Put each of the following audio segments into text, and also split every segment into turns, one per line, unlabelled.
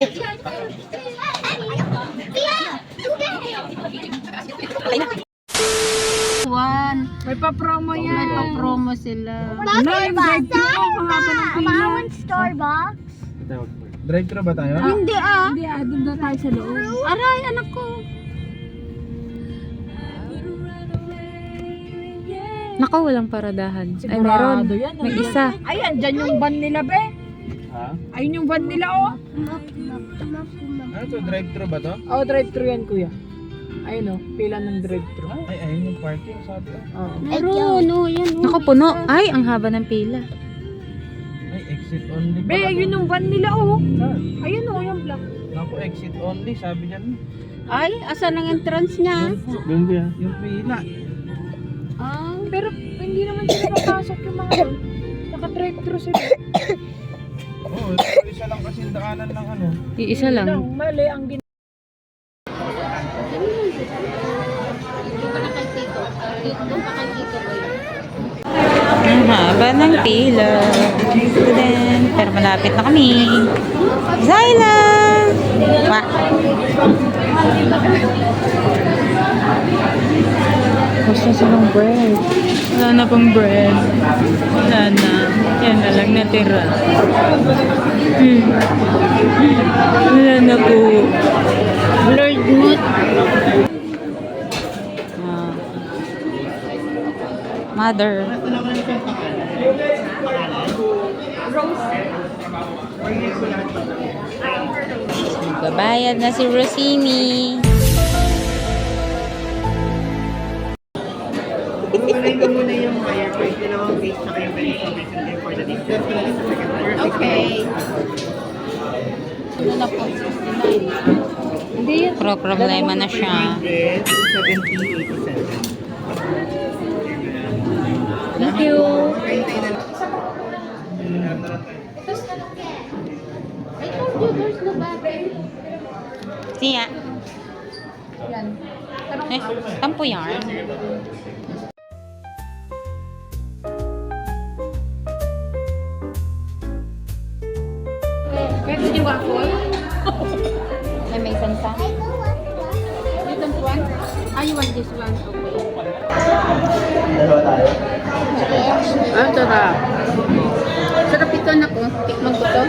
May pa-promo yan.
May pa-promo sila.
Starbucks.
Drive-thru ba tayo?
Hindi ah.
Hindi doon daw tayo sa loob.
Aray, anak ko. Nako, walang paradahan. Ay, meron.
Sigurado yan.
May isa.
Ayan, dyan yung van nila, be.
Ha?
Ayun yung van nila, oh.
Ano to? Drive-thru ba to?
Oh, drive-thru yan, kuya. Ayun, oh. Pila ng drive-thru.
Ay, ayun yung parking sabi ko.
Oo.
Meron, no, yan. Nako, puno. Ay, ang haba ng pila.
Ay, exit only
Be,
pala to.
ayun yung van nila, oh.
Saan?
Ayun, oh, yung black.
Naku, exit only sabi dyan.
Ay, asan ang entrance niya?
Doon ko yan. Yung pila.
Ah,
Pero hindi naman sila papasok yung mga yun. Naka-drive-thru sila.
Oo, isa lang kasi daanan ng ano.
iisa lang.
Mali ang gin...
Ang haba ng pila. Student. Pero malapit na kami. Zyla! Wa. Gusto silang bread. Wala na pang bread. Wala na. Yan na lang natira. Wala na po. Lord Moot. Mother. Babayad na si Rossini.
Okay.
Ano na po? 69. Hindi yan. Problema na siya.
70-80
Thank you.
I told you there's no battery.
Siya. Eh, tampo yarn.
Pwede yung waffle?
Ay, may sansa.
You don't want?
Ah, you want this one?
Ah, sarap.
Sarap ito na ko. Tikman ko to.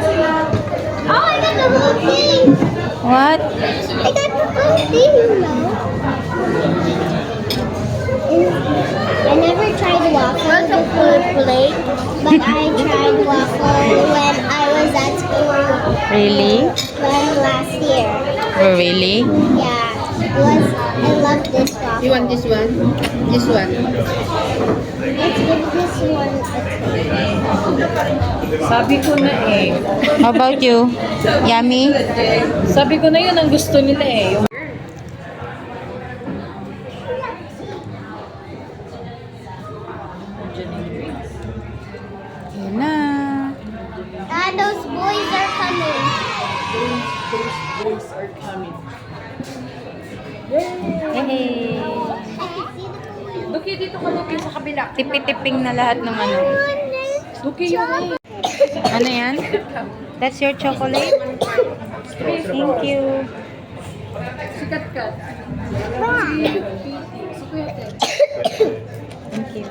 Oh, I got the whole thing.
What?
I got the whole thing, you know. I never tried waffle before plate, but I tried waffle when I was at school
Really?
last year.
Oh, really?
Yeah, I love this waffle.
You want this one? This one?
Let's give this one a try.
Sabi ko na eh.
How about you? Yummy?
Sabi ko na yun ang gusto nila eh. Yung...
Yan na.
And those boys are coming.
Boys are coming.
Hey.
I can see the boys.
Duki, dito ka Duki sa kabila.
Tipi-tiping na lahat ng ano.
Duki yung
Ano yan? That's your chocolate? Thank you.
sikat-kat.
Thank you.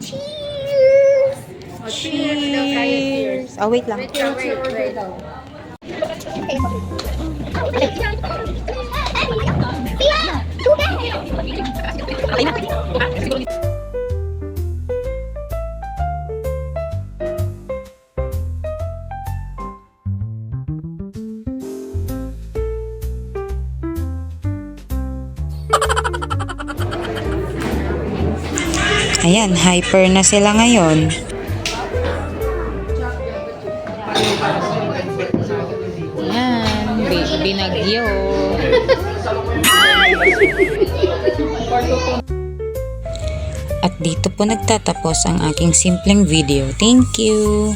Cheers!
Cheers! Oh, wait lang. Ayan, hyper na sila ngayon. Ayan, binagyo. At dito po nagtatapos ang aking simpleng video. Thank you!